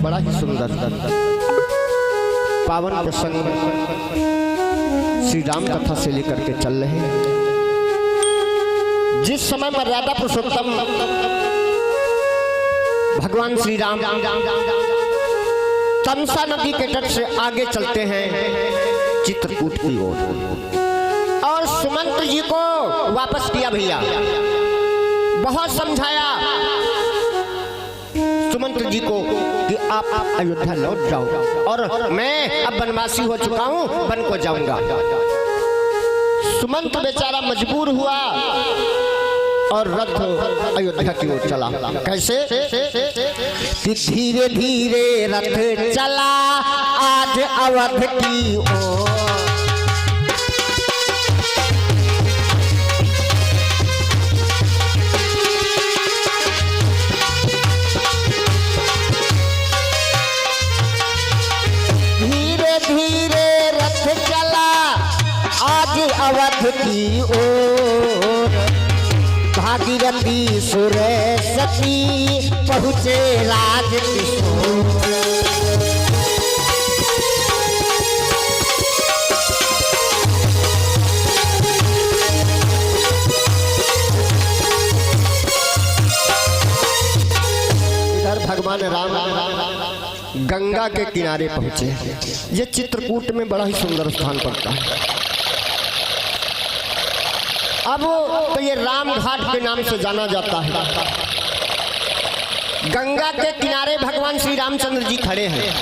बड़ा ही सुंदर पावन प्रसंग श्री राम कथा से लेकर के चल रहे हैं। जिस समय मर्यादा पुरुषोत्तम भगवान श्री राम तमसा नदी के तट से आगे चलते हैं चित्रकूट की ओर, और सुमंत जी को वापस किया भैया, बहुत समझाया सुमंत जी को कि आप अयोध्या लौट जाओ और मैं अब वनवासी हो चुका हूं, वन को जाऊंगा। सुमंत बेचारा मजबूर हुआ और रथ अयोध्या की ओर चला। कैसे? कि धीरे धीरे रथ चला आज अवध की ओर, अवध की ओर। भागीरथी सुरेशती पहुँचे राज किशोर। इधर भगवान राम गंगा के किनारे पहुँचे। ये चित्रकूट में बड़ा ही सुंदर स्थान पड़ता है। अब तो ये राम घाट के नाम से जाना जाता है। गंगा के किनारे भगवान श्री रामचंद्र जी खड़े हैं।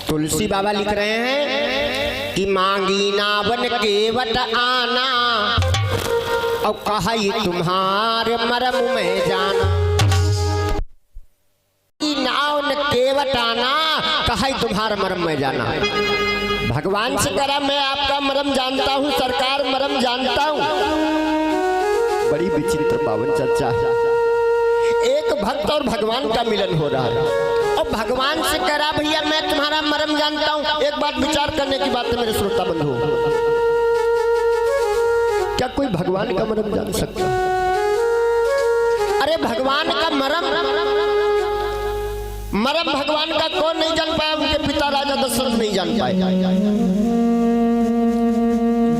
तुलसी बाबा लिख रहे हैं कि मांगी नावन केवट आना और कहा तुम्हारे मरम में जाना। नावन केवट आना कहा तुम्हारे मरम में जाना। भगवान से करा मैं आपका मरम जानता हूँ, सरकार मरम जानता हूँ। बड़ी विचित्र पावन चर्चा है। एक भक्त और भगवान का मिलन हो रहा है और भगवान से करा भैया मैं तुम्हारा मरम जानता हूँ। एक बात विचार करने की बात है मेरे श्रोता बंधु, क्या कोई भगवान का मरम जान सकता है? अरे भगवान का मरम भगवान का कौन नहीं जान पाया? उनके पिता राजा दशरथ नहीं जान पाए।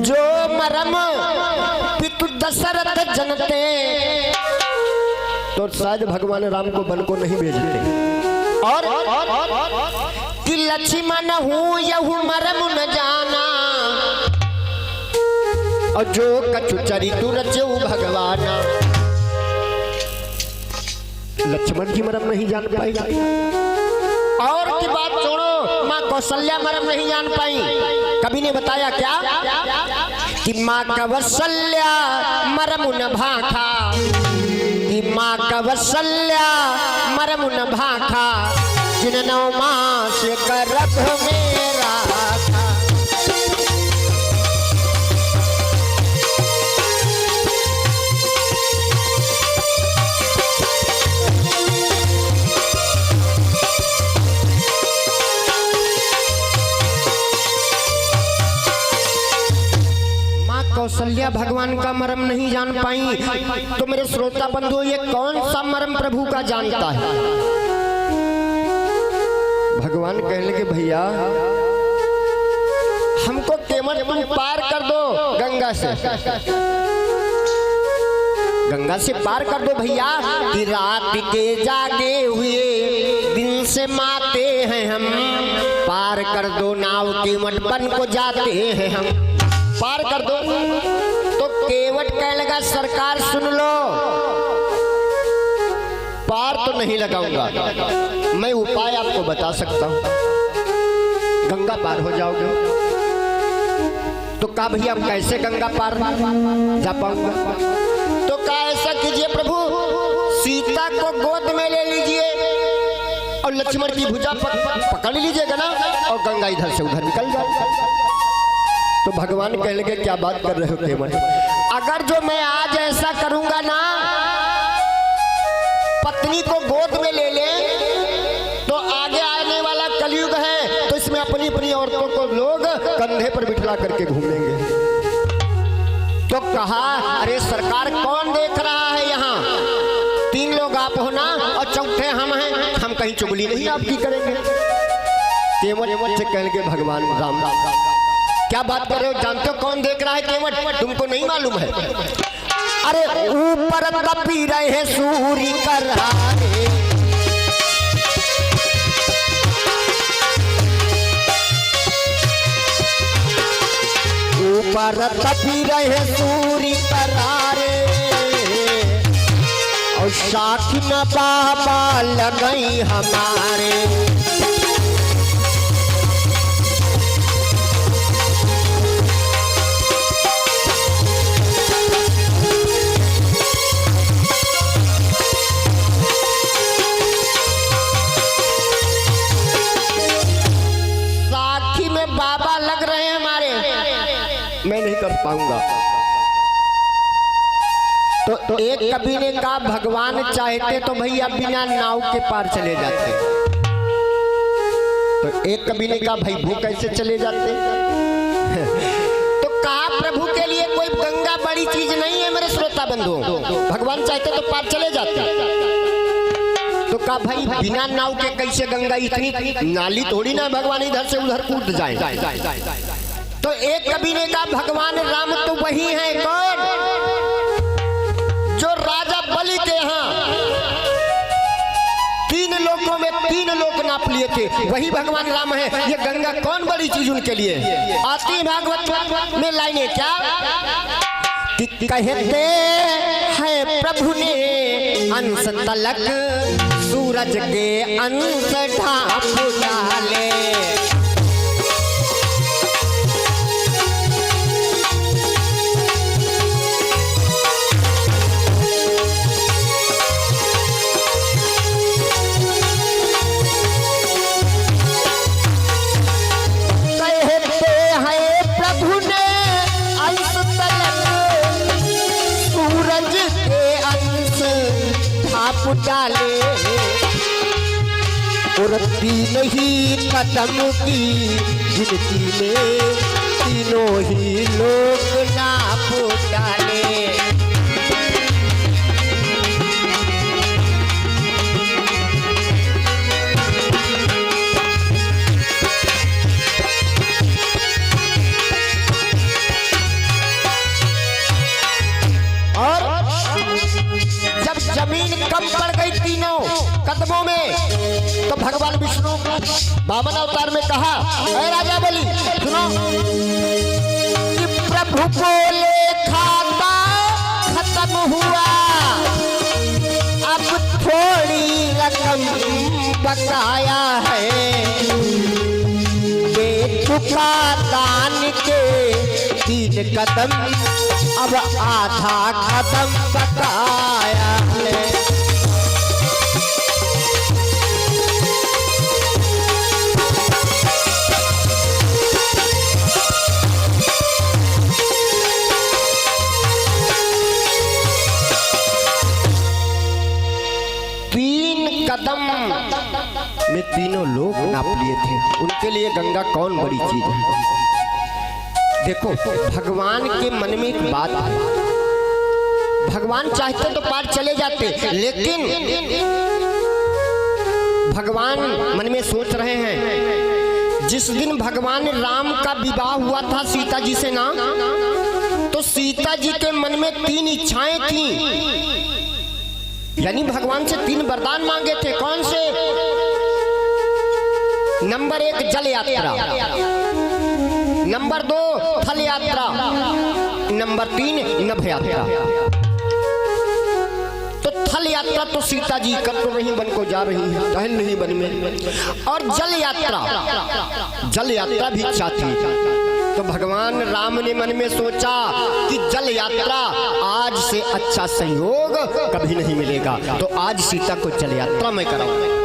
जो मरम पितु दशरथ जनते तो शायद भगवान राम को वन को नहीं भेजते। और कि लक्ष्मण हूँ यहू मरम न जाना, और जो कछु चरितु रचऊ भगवान। लक्ष्मण जी मरम नहीं जान पाई। और की बात छोड़ो, माँ कौशल्या मरम नहीं जान पाई। कभी ने बताया क्या कि माँ कौशल्या मरम न भाखा, कि माँ कौशल्या मरम न भाखा, जिन 9 मास गर्भ में राखा। कौशल्या भगवान का मरम नहीं जान पाई। तो मेरे श्रोता बंधु ये कौन सा मरम प्रभु का जानता है? भगवान कहने लगे भैया हमको केवल तुम पार कर दो गंगा से, गंगा से पार कर दो भैया। कि रात के जागे हुए दिन से माते हैं हम, पार कर दो नाव केवट बन को जाते हैं हम, पार कर दो। तो केवट कहने लगा सरकार सुन लो, पार तो नहीं लगाऊंगा, मैं उपाय आपको बता सकता हूं, गंगा पार हो जाओगे। तो कहा भैया हम कैसे गंगा पार जा पाऊंगा? तो कहा ऐसा कीजिए प्रभु, सीता को गोद में ले लीजिए और लक्ष्मण की भुजा पकड़ लीजिएगा ना, और गंगा इधर से उधर निकल जाए। तो भगवान कहने लगे क्या बात कर रहे हो केवट? अगर जो मैं आज ऐसा करूंगा ना, पत्नी को गोद में ले ले, तो आगे आने वाला कलयुग है, तो इसमें अपनी अपनी औरतों को लोग कंधे पर बिठला करके घूमेंगे। तो कहा अरे सरकार कौन देख रहा है यहाँ? 3 लोग आप हो ना और चौथे हम हैं, हम कहीं चुगली नहीं आपकी करेंगे। केवट से कहेंगे भगवान राम क्या बात कर रहे हो, जानते हो कौन देख रहा है केवट, तुमको नहीं मालूम है? अरे ऊपर तपी रहे सूर्य कर रहे, ऊपर तपी रहे सूर्य करारे, और साखी न बाबा लगई हमारे। साखी में बाबा लग रहे हैं हमारे, मैं नहीं कर पाऊंगा। तो एक कवि ने कहा भगवान चाहते तो भैया बिना नाव के पार चले जाते। तो एक कवि ने कहा भाई वो कैसे चले जाते? तो कहा प्रभु के लिए कोई गंगा बड़ी चीज नहीं है मेरे श्रोता बंधुओं, भगवान चाहते तो पार चले जाते। तो कहा भाई बिना नाव के कैसे गंगा, इतनी नाली थोड़ी ना भगवान इधर से उधर कूद जाए। तो एक कवि ने कहा भगवान राम तो वही है कौन जो राजा बलि के यहाँ 3 लोकों में 3 लोक नाप लिए थे, वही भगवान राम है। ये गंगा कौन बड़ी चीज उनके लिए? आती भागवत में लाइनें क्या कहते हैं प्रभु ने अंश तलक सूरज के अंश ढाप डाले, डाले और 3 ही कदम की गिनती में 3 ही लोग नाप डाले। जमीन कम पड़ गई 3 कदमों में, तो भगवान विष्णु वामन अवतार में कहा ऐ राजा बलि सुनो कि प्रभु बोले खाता खत्म हुआ, अब थोड़ी रकम बकाया है, दे चुका दान के 3 कदम, अब आधा कदम बकाया है। कदम में 3 लोग नाप लिए थे, उनके लिए गंगा कौन बड़ी चीज है? देखो भगवान के मन में एक बात है, भगवान चाहते तो पार चले जाते, लेकिन भगवान मन में सोच रहे हैं जिस दिन भगवान राम का विवाह हुआ था सीता जी से ना, तो सीता जी के मन में 3 इच्छाएं थी, यानी भगवान से 3 वरदान मांगे थे। कौन से? नंबर 1 जल यात्रा, नंबर 2 थल यात्रा, नंबर 3 नभ यात्रा। तो थल यात्रा तो सीता जी कर तो रही, वन को जा रही है, टहल रही वन में, और जल यात्रा भी इच्छा थी। तो भगवान राम ने मन में सोचा कि जल यात्रा आज से अच्छा संयोग कभी नहीं मिलेगा, तो आज सीता को जल यात्रा मैं कराऊं।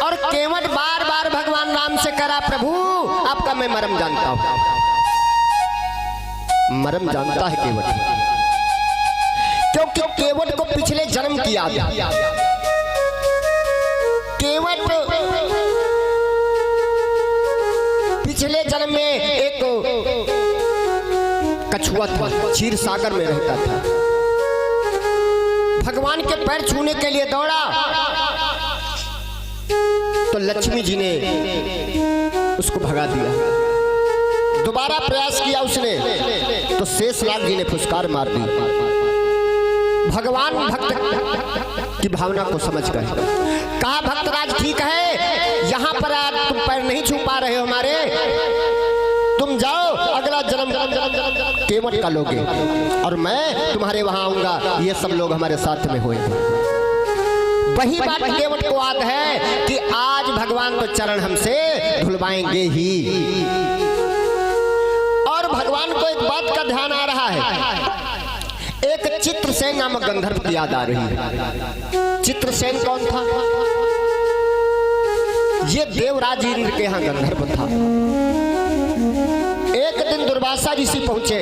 और केवट बार बार भगवान राम से करा प्रभु आपका मैं मरम जानता हूं, मरम जानता है केवट, क्योंकि केवट को पिछले जन्म की याद है। केवट पिछले जन्म में एक कछुआ था, क्षीर सागर में रहता था। भगवान के पैर छूने के लिए दौड़ा तो लक्ष्मी जी ने उसको भगा दिया। दोबारा प्रयास किया उसने तो शेषनाग जी ने फुसकार मार दी। भगवान भक्त की भावना को समझ गए। कहा भक्तराज ठीक है, यहाँ पर आज तुम पैर नहीं छू पा रहे हो हमारे, तुम जाओ अगला जन्म केवट का लोगे और मैं तुम्हारे वहां आऊंगा, ये सब लोग हमारे साथ में हुए। वही बात केवट को याद है कि आज भगवान तो चरण हमसे धुलवाएंगे ही। और भगवान को एक बात का ध्यान आ रहा है, एक चित्रसेन नामक गंधर्व की याद आ रही है। चित्रसेन कौन था? ये देवराज इंद्र के यहाँ गंधर्व था। एक दिन दुर्वासा ऋषि पहुंचे।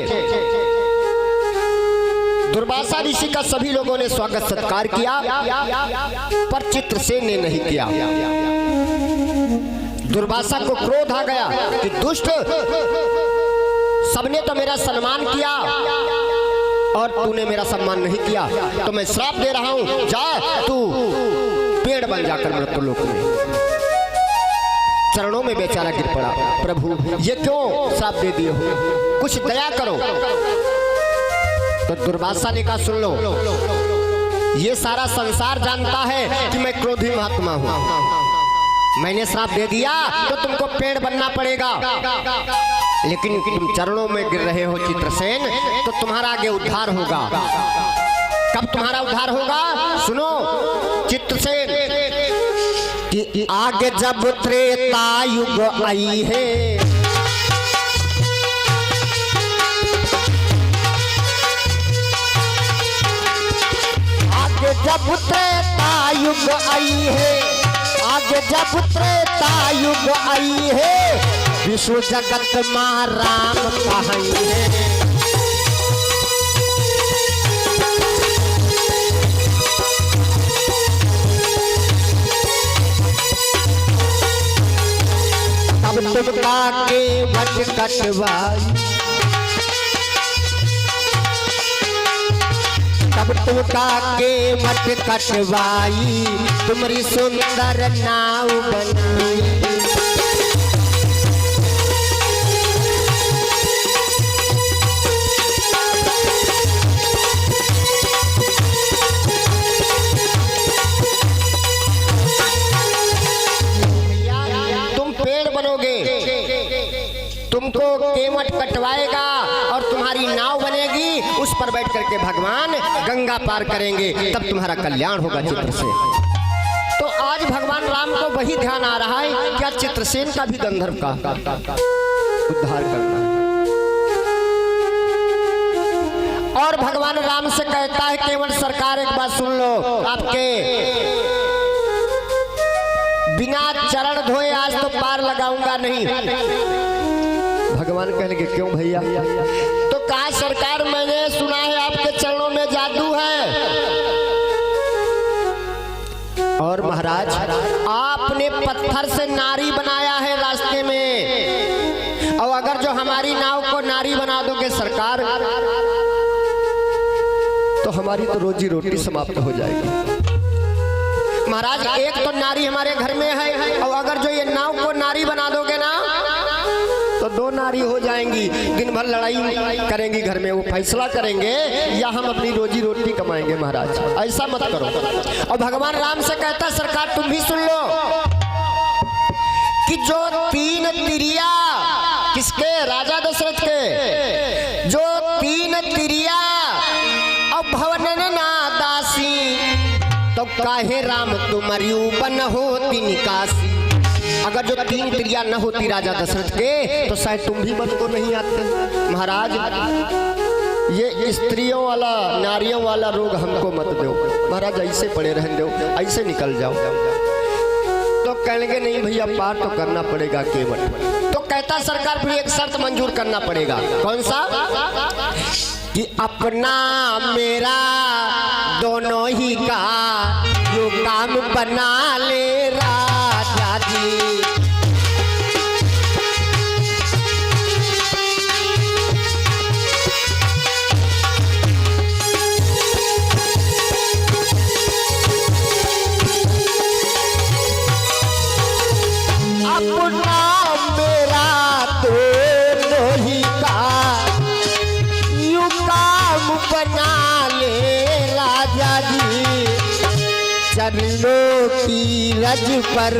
दुर्वासा ऋषि का सभी लोगों ने स्वागत सत्कार किया, पर चित्रसेन ने नहीं किया। दुर्वासा को क्रोध आ गया कि दुष्ट, सबने तो मेरा सम्मान किया और तूने मेरा सम्मान नहीं किया, तो मैं श्राप दे रहा हूं, जा तू पेड़ बन जाकर मृत्युलोक में। चरणों में बेचारा गिर पड़ा, प्रभु ये क्यों श्राप दे दिए हो, कुछ दया करो। तो दुर्वासा ने कहा सुन लो, ये सारा संसार जानता है कि मैं क्रोधी महात्मा हूं। मैंने श्राप दे दिया तो तुमको पेड़ बनना पड़ेगा, लेकिन तुम चरणों में गिर रहे हो चित्रसेन, तो तुम्हारा आगे उद्धार होगा। कब तुम्हारा उद्धार होगा? सुनो चित्रसेन, कि आगे जब त्रेता युग आई है, आगे जब त्रेता युग आई है, आगे जब त्रेता युग आई है, विश्व जगत मां राम कहाई है। तब तुमका के वट कटवाई, तब तुमका के वट कटवाई, तुम्हारी सुंदर नाव बनाई। तुमको केवट कटवाएगा और तुम्हारी नाव बनेगी, उस पर बैठ करके भगवान गंगा पार करेंगे, तब तुम्हारा कल्याण होगा चित्रसेन। तो आज भगवान राम को वही ध्यान आ रहा है, क्या चित्रसेन का भी गंधर्व का उद्धार करना है। और भगवान राम से कहता है केवट सरकार एक बात सुन लो, आपके बिना चरण धोए आज तो पार लगाऊंगा नहीं। भगवान कहने क्यों भैया? तो कहा सरकार मैंने सुना है आपके चरणों में जादू है, और महाराज आपने पत्थर से नारी बनाया है रास्ते में, और अगर जो हमारी नाव को नारी बना दोगे सरकार, तो हमारी तो रोजी रोटी समाप्त हो जाएगी। महाराज एक तो नारी हमारे घर में है, और अगर जो ये नाव को नारी बना दोगे ना, तो दो नारी हो जाएंगी, दिन भर लड़ाई करेंगी घर में, वो फैसला करेंगे या हम अपनी रोजी रोटी कमाएंगे। महाराज ऐसा मत करो। और भगवान राम से कहता सरकार तुम भी सुन लो, कि जो तीन तिरिया, किसके? राजा दशरथ के, जो तीन तिरिया और भवन ना दासी, तो काहे राम तुम्हारी बन होती निकासी। अगर जो तीन तिरिया न होती राजा दशरथ के, तो शायद तुम भी बन को नहीं आते। महाराज ये स्त्रियों वाला, नारियों वाला रोग हमको मत दो महाराज, ऐसे पड़े रहने दो, ऐसे निकल जाओ। तो कहेंगे नहीं भैया पार तो करना पड़ेगा केवट। तो कहता सरकार फिर एक शर्त मंजूर करना पड़ेगा। कौन सा? कि अपना मेरा दोनों ही का यो काम बना ले राजा जी। तरलो की रज पर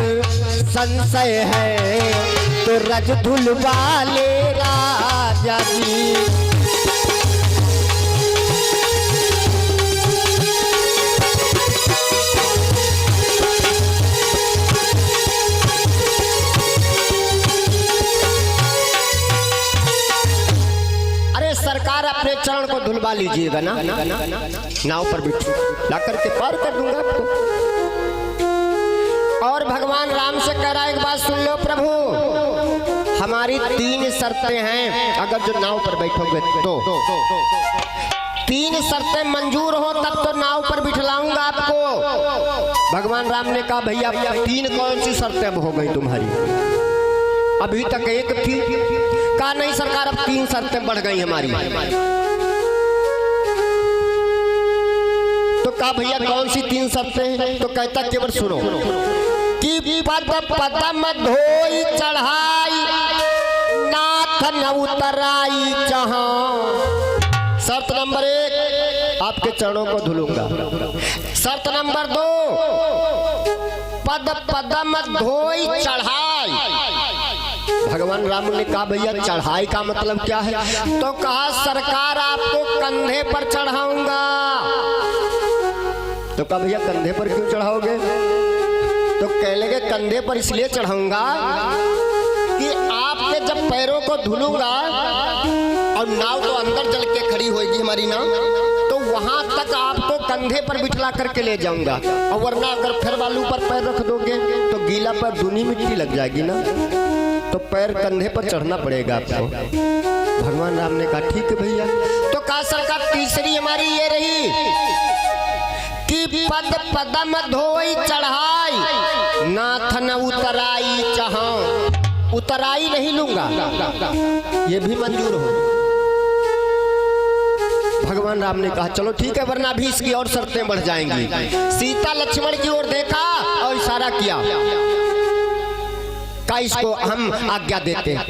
संशय है तो रज धुलवा ले राजा जी। अरे सरकार अपने चरण को धुलवा लीजिएगा ना, नाव पर बिठू ला करके पार कर दूंगा आपको। और भगवान राम से कह रहा है एक बात सुन लो प्रभु, हमारी 3 शर्तें हैं, अगर जो नाव पर बैठोगे तो 3 शर्तें मंजूर हो तब तो नाव पर बिठलाऊंगा आपको। भगवान राम ने कहा भैया 3 कौन सी शर्तें अब हो गई तुम्हारी, अभी तक 1 थी। कहा नहीं सरकार अब 3 शर्तें बढ़ गई हमारी। तो कहा भैया कौन सी 3 शर्तें हैं? तो कहता केवल सुनो कि पद पदम धोई चढ़ाई नाथ न उतराई जहां। शर्त नंबर 1 आपके चरणों को धुलूंगा। शर्त नंबर 2 पद पदम धोई चढ़ाई। भगवान राम ने कहा भैया चढ़ाई का मतलब क्या है? तो कहा सरकार आपको कंधे पर चढ़ाऊंगा। तो कहा भैया कंधे पर क्यों चढ़ाओगे? तो कह लगे कंधे पर इसलिए चढ़ाऊंगा कि आपके जब पैरों को धुलूंगा और नाव तो अंदर चल के खड़ी होगी हमारी नाव, तो वहां तक आपको कंधे पर बिठला करके ले जाऊंगा। और वरना अगर फिर बालू पर पैर रख दोगे तो गीला पर धुनी मिट्टी लग जाएगी ना, तो पैर कंधे पर चढ़ना पड़ेगा आपको। भगवान राम ने कहा ठीक है भैया। तो कहा सरकार तीसरी हमारी ये रही कि पद पदम धोई चढ़ाई नाथ न उतराई जहां। उतराई नहीं लूंगा, ये भी मंजूर हो। भगवान राम ने कहा चलो ठीक है, वरना भी इसकी और शर्तें बढ़ जाएंगी। सीता लक्ष्मण की ओर देखा और इशारा किया का इसको हम आज्ञा देते हैं।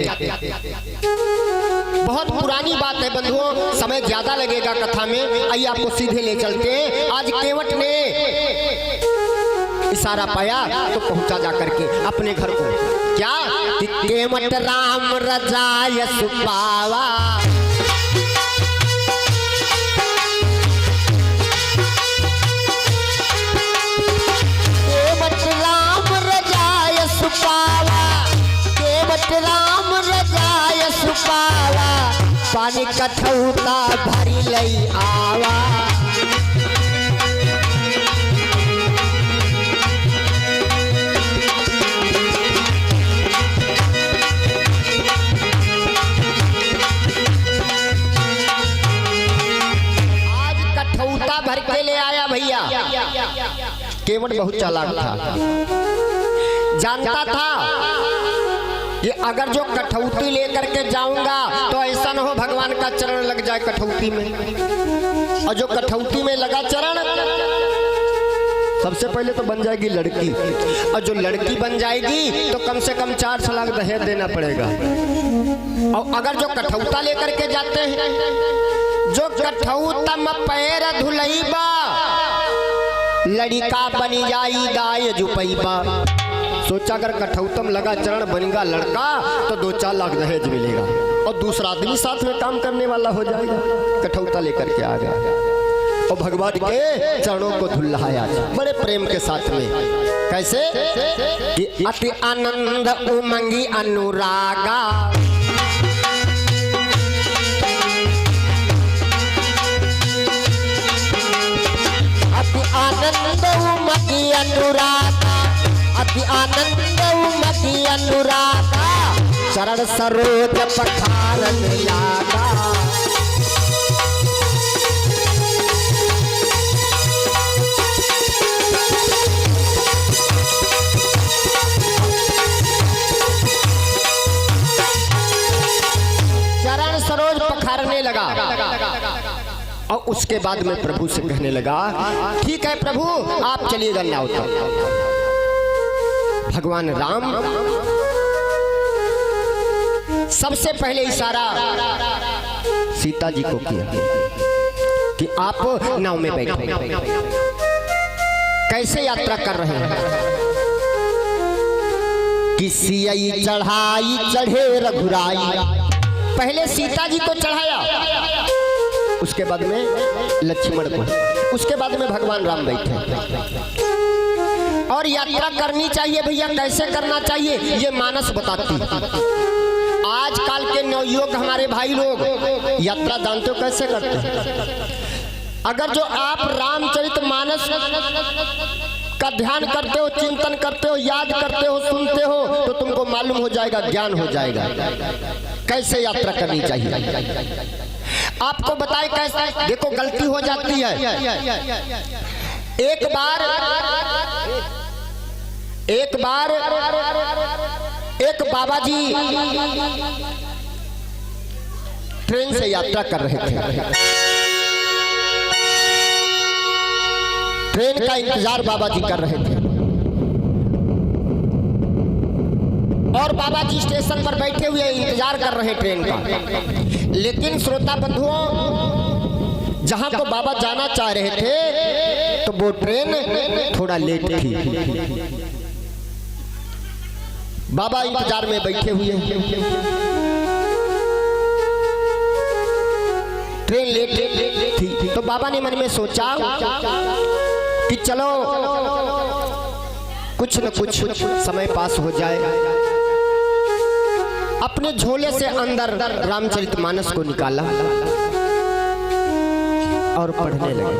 बहुत पुरानी बात है बंधुओं, समय ज्यादा लगेगा कथा में, आइए आपको सीधे ले चलते हैं। आज केवट ने इशारा पाया तो पहुंचा जा करके अपने घर को। क्या कि केवट राम रजाय सुपावा, केवट राम रजाय सुपावा, केवट राम रजाय सुपावा, पानी कठौता भरी लई आवा। आज कठौता भर के ले आया भैया। केवट बहुत चालाक था, जानता था ये अगर जो कठौती लेकर के जाऊंगा तो ऐसा न हो भगवान का चरण लग जाए कठौती में। और जो कठौती में लगा चरण, सबसे पहले तो बन जाएगी लड़की, और जो लड़की बन जाएगी तो कम से कम 4 लाख दहेज देना पड़ेगा। और अगर जो कठौता लेकर के जाते हैं, जो कठौता में पैर धुलईबा लड़का बनी जाई दाय जुपईबा। सोचा अगर कठौतम लगा चरण बनेगा लड़का तो 2-4 लाख दहेज मिलेगा, और दूसरा आदमी साथ में काम करने वाला हो जाएगा। कठौता लेकर के आ गया और भगवान के चरणों को धुलाया बड़े प्रेम के साथ में। कैसे कि अति आनंद उमंगी अनुरागा, अति आनंद उमंगी अनुरागा, अति आनंद उमंगी अनुरागा, चरण सरोज पखारन लागा। चरण सरोज पखारने लगा और उसके बाद में प्रभु से कहने लगा ठीक है प्रभु आप चलिएगा नाव तक। भगवान राम सबसे पहले इशारा सीता जी को किया कि आप नाव में बैठो। कैसे यात्रा कर रहे हैं। किसी चढ़ाई चढ़े रघुराई, पहले सीता जी को चढ़ाया, उसके बाद में लक्ष्मण को, उसके बाद में भगवान राम बैठे। और यात्रा करनी चाहिए भैया, कैसे करना चाहिए ये मानस बताती। आजकल के नवयुवक हमारे भाई लोग यात्रा जानते हो कैसे करते हैं। अगर जो आप रामचरितमानस का ध्यान करते हो, चिंतन करते हो, याद करते हो, सुनते हो, तो तुमको मालूम हो जाएगा, ज्ञान हो जाएगा कैसे यात्रा करनी चाहिए। आपको बताए कैसे। देखो गलती हो जाती है। एक बार एक बाबा जी ट्रेन से यात्रा कर रहे थे। ट्रेन का इंतजार बाबा जी कर रहे थे और बाबा जी स्टेशन पर बैठे हुए इंतजार कर रहे ट्रेन का। लेकिन श्रोता बंधुओं, जहां को बाबा जाना चाह रहे थे तो वो ट्रेन थोड़ा लेट थी। बाबा इंतजार में बैठे हुए, ट्रेन लेट थी, तो बाबा ने मन में सोचा कि चलो कुछ न कुछ समय पास हो जाए। अपने झोले से अंदर रामचरितमानस को निकाला और पढ़ने लगे।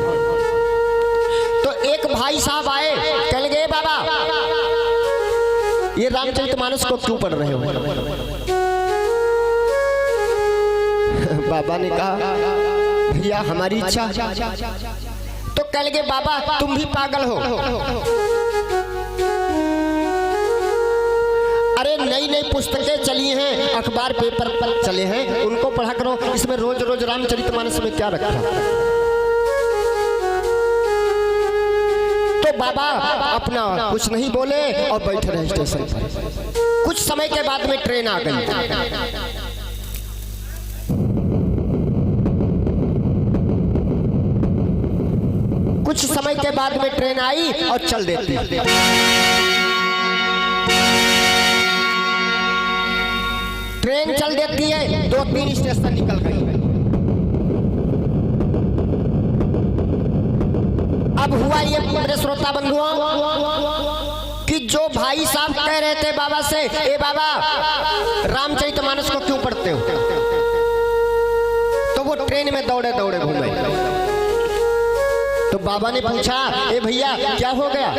तो एक भाई साहब आए, कह गए बाबा ये रामचरितमानस को क्यों पढ़ रहे हो। बाबा ने कहा भैया हमारी इच्छा। तो कह लगे बाबा तुम भी पागल हो। अरे नई नई पुस्तकें चली हैं, अखबार पेपर पर चले हैं, उनको पढ़ा करो। इसमें रोज रोज रामचरितमानस में क्या रखा। तो बाबा अपना कुछ नहीं बोले और बैठे रहे स्टेशन पर। कुछ समय के बाद में ट्रेन आ गई। कुछ समय के बाद में ट्रेन आई और चल देती। ट्रेन चल देती है, 2-3 स्टेशन निकल गई। अब हुआ ये मेरे श्रोता बंधुओं कि जो भाई साहब कह रहे थे बाबा से, ए बाबा रामचरितमानस को क्यों पढ़ते हो, तो वो ट्रेन में दौड़े दौड़े घूमे। तो बाबा ने पूछा ए भैया क्या हो गया।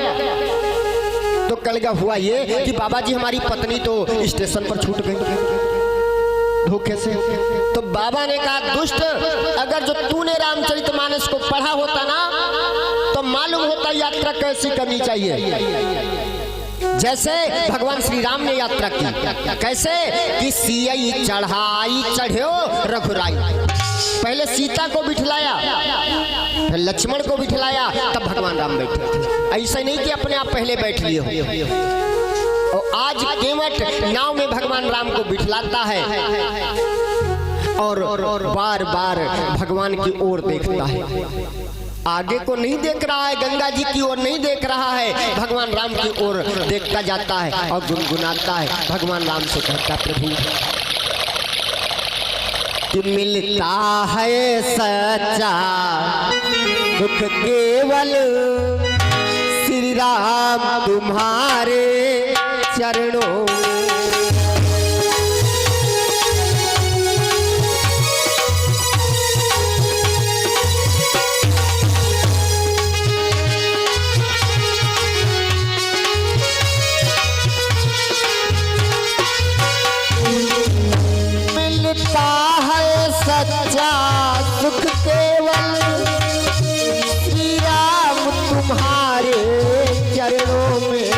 तो कल का हुआ ये कि बाबा जी हमारी पत्नी तो स्टेशन पर छूट गई धोखे से। तो बाबा ने कहा दुष्ट, अगर जो तूने रामचरितमानस को पढ़ा होता ना तो मालूम होता यात्रा कैसी करनी चाहिए। जैसे भगवान श्री राम ने यात्रा की, कैसे कि सियई चढ़ाई चढ़ो रघुराई। पहले सीता को बिठलाया, फिर लक्ष्मण को बिठलाया, तब भगवान राम बैठे। ऐसा नहीं कि अपने आप पहले बैठ लिए हो। और आज केवट नाव में भगवान राम को बिठलाता है और बार बार भगवान की ओर देखता है। आगे को नहीं देख रहा है, गंगा जी की ओर नहीं देख रहा है, भगवान राम की ओर देखता जाता है और गुनगुनाता है। भगवान राम से कहता प्रभु कि मिलता है सच्चा दुख केवल श्री राम तुम्हारे चरणों। मिलता है सच्चा सुख केवल श्री राम तुम्हारे चरणों में।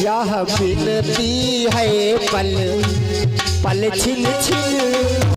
यह विनती है पल पल छिन छिन